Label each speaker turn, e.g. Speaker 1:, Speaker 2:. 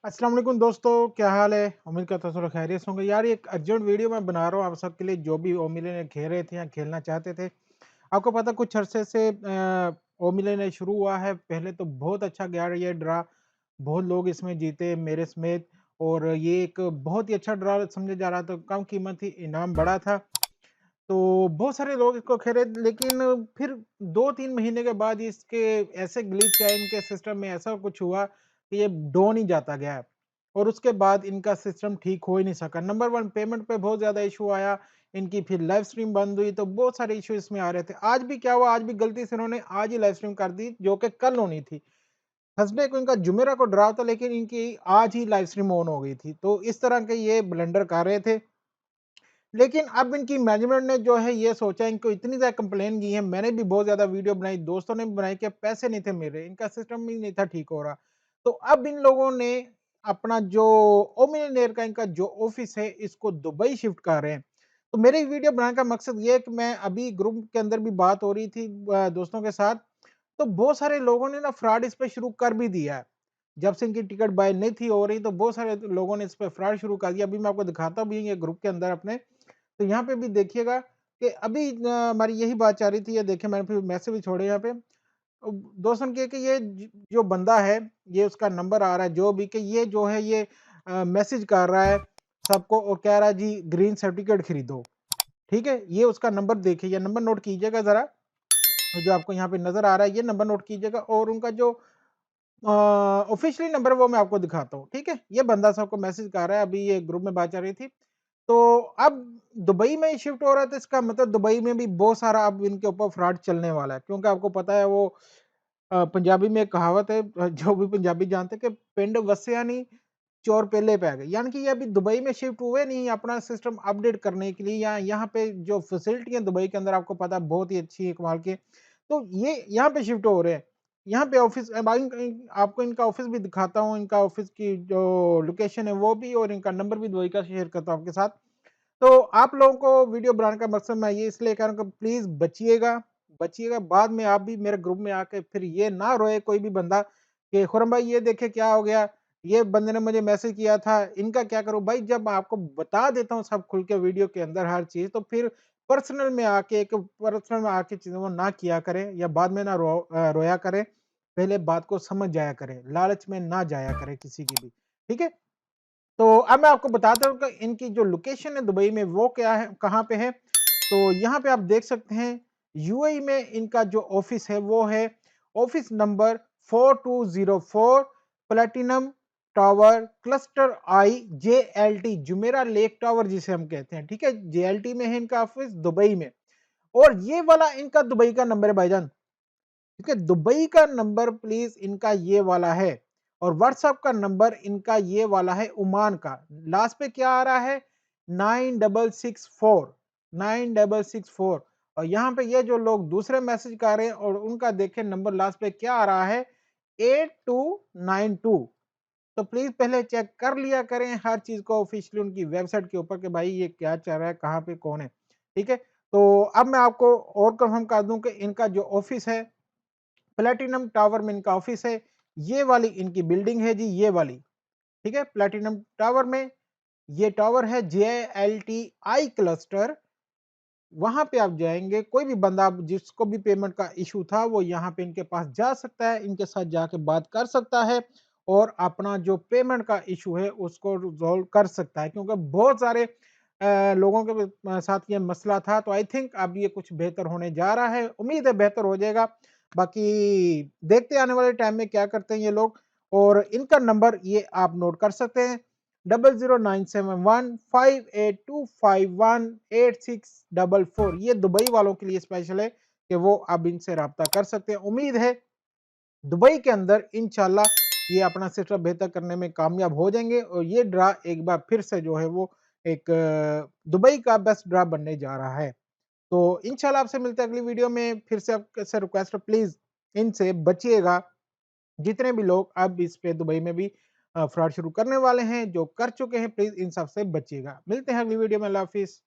Speaker 1: अस्सलाम वालेकुम दोस्तों, क्या हाल है? उम्मीद करता हूँ सब लोग खैरियत से होंगे। यार ये एक अर्जेंट वीडियो मैं बना रहा हूँ आप सबके लिए जो भी ओ मिलियनेयर खेल रहे थे या खेलना चाहते थे। आपको पता है कुछ अरसे से ओ मिलियनेयर शुरू हुआ है। पहले तो बहुत अच्छा गया ये ड्रा, बहुत लोग इसमें जीते मेरे समेत और ये एक बहुत ही अच्छा ड्रा समझा जा रहा था। कम कीमत थी, इनाम बड़ा था। तो बहुत सारे लोग इसको खेले लेकिन फिर 2-3 महीने के बाद इसके ऐसे ग्लिच आए इनके सिस्टम में ऐसा कुछ हुआ कि ये डाउन ही जाता गया और उसके बाद इनका सिस्टम ठीक हो ही नहीं सका। नंबर 1 पेमेंट पे बहुत ज़्यादा इश्यू आया, इनकी फिर लाइव स्ट्रीम बंद हुई तो बहुत सारे इश्यू इसमें आ रहे थे। आज भी क्या हुआ आज भी गलती से इन्होंने आज ही लाइव स्ट्रीम कर दी जो कि कल होनी थी। थर्सडे को इनका जुमेरा को ड्रा था लेकिन इनकी आज ही लाइव स्ट्रीम ऑन हो गई थी। तो इस तरह के ये ब्लंडर कर रहे थे। लेकिन अब इनकी मैनेजमेंट ने जो है ये सोचा इनको इतनी ज़्यादा कंप्लेन की है, मैंने भी बहुत ज़्यादा वीडियो बनाई, दोस्तों ने भी बनाई कि पैसे नहीं थे मिल रहे, इनका सिस्टम ही नहीं था ठीक हो रहा। तो अब इन लोगों ने अपना जो ओ मिलियनेयर का इनका जो ऑफिस है इसको दुबई शिफ्ट कर रहे हैं। तो मेरे वीडियो बनाने का मकसद ये है कि मैं अभी ग्रुप के अंदर भी बात हो रही थी दोस्तों के साथ, तो बहुत सारे लोगों ने ना फ्रॉड इस पे शुरू कर भी दिया है। जब से इनकी टिकट बाय नहीं थी हो रही तो बहुत सारे लोगों ने इस पे फ्रॉड शुरू कर दिया। अभी मैं आपको दिखाता भी हूँ ये ग्रुप के अंदर अपने। तो यहाँ पे भी देखिएगा कि अभी हमारी यही बात चल रही थी, ये देखिए मैंने फिर मैसेज भी छोड़े यहाँ पे। दोस्तों के कि ये जो बंदा है, ये उसका नंबर आ रहा है जो भी कि ये जो है ये मैसेज कर रहा है सबको और कह रहा है जी ग्रीन सर्टिफिकेट खरीदो, ठीक है? ये उसका नंबर देखिए, ये नंबर नोट कीजिएगा ज़रा, जो आपको यहाँ पे नज़र आ रहा है ये नंबर नोट कीजिएगा और उनका जो ऑफिशियली नंबर है वो मैं आपको दिखाता हूँ, ठीक है? ये बंदा सबको मैसेज कर रहा है, अभी ये ग्रुप में बात चल रही थी। तो अब दुबई में शिफ्ट हो रहा है तो इसका मतलब दुबई में भी बहुत सारा अब इनके ऊपर फ्रॉड चलने वाला है क्योंकि आपको पता है वो पंजाबी में एक कहावत है जो भी पंजाबी जानते हैं कि पिंड वसिया नहीं चोर पहले पे आ गए, यानी कि ये अभी दुबई में शिफ्ट हुए नहीं अपना सिस्टम अपडेट करने के लिए या यहाँ पे जो फैसिलिटी है दुबई के अंदर आपको पता है बहुत ही अच्छी है कमाल की। तो ये यहाँ पे शिफ्ट हो रहे हैं। यहाँ पे ऑफिस आपको इनका ऑफिस भी दिखाता हूँ, इनका ऑफिस की जो लोकेशन है वो भी और इनका नंबर भी दुबई का शेयर करता हूँ आपके साथ। तो आप लोगों को वीडियो बनाने का मकसद मैं ये इसलिए कह रहा हूँ कि प्लीज़ बचिएगा, बचिएगा बाद में आप भी मेरे ग्रुप में आके फिर ये ना रोए कोई भी बंदा कि खुरम भाई ये देखिए क्या हो गया, ये बंदे ने मुझे मैसेज किया था, इनका क्या करूँ? भाई जब आपको बता देता हूँ सब खुल के वीडियो के अंदर हर चीज़ तो फिर पर्सनल में आके चीज़ों को ना किया करें या बाद में ना रोया करें, पहले बात को समझ जाया करें, लालच में ना जाया करें किसी की भी, ठीक है? तो अब मैं आपको बताता हूँ कि इनकी जो लोकेशन है दुबई में वो क्या है, कहाँ पे है। तो यहाँ पे आप देख सकते हैं यूएई में इनका जो ऑफिस है वो है office number 4204 Platinum Tower cluster I JLT Jumeirah Lake Tower जिसे हम कहते हैं, ठीक है? जेएलटी में है इनका ऑफिस दुबई में और ये वाला इनका दुबई का नंबर है भाईजान। ठीक है, दुबई का नंबर प्लीज इनका ये वाला है और व्हाट्सएप का नंबर इनका ये वाला है ओमान का। लास्ट पे क्या आ रहा है 9664 और यहाँ पे ये जो लोग दूसरे मैसेज कर रहे हैं और उनका देखें नंबर लास्ट पे क्या आ रहा है 8292। तो प्लीज पहले चेक कर लिया करें हर चीज को ऑफिशियली उनकी वेबसाइट के ऊपर कि भाई ये क्या चल रहा है कहाँ पे कौन है, ठीक है? तो अब मैं आपको और कंफर्म कर दूं कि इनका जो ऑफिस है प्लैटिनम टावर में इनका ऑफिस है, ये वाली इनकी बिल्डिंग है जी ये वाली, ठीक है? प्लैटिनम टावर में ये टावर है जेएलटीआई क्लस्टर, वहां पे आप जाएंगे कोई भी बंदा जिसको भी पेमेंट का इशू था वो यहाँ पे इनके पास जा सकता है, इनके साथ जाके बात कर सकता है और अपना जो पेमेंट का इशू है उसको रिजॉल्व कर सकता है क्योंकि बहुत सारे लोगों के साथ ये मसला था। तो आई थिंक अब ये कुछ बेहतर होने जा रहा है, उम्मीद है बेहतर हो जाएगा। बाकी देखते आने वाले टाइम में क्या करते हैं ये लोग और इनका नंबर ये आप नोट कर सकते हैं 00971582518644। ये दुबई वालों के लिए स्पेशल है कि वो अब इनसे रब्ता कर सकते हैं। उम्मीद है दुबई के अंदर इंशाल्लाह ये अपना सिस्टम बेहतर करने में कामयाब हो जाएंगे और ये ड्रा एक बार फिर से जो है वो एक दुबई का बेस्ट ड्रा बनने जा रहा है। तो इंशाल्लाह आपसे मिलते हैं अगली वीडियो में, फिर से आपसे रिक्वेस्ट है प्लीज इनसे बचिएगा। जितने भी लोग अब इस पे दुबई में भी फ्रॉड शुरू करने वाले हैं, जो कर चुके हैं, प्लीज इन सब से बचिएगा। मिलते हैं अगली वीडियो में, अल्लाह हाफिज।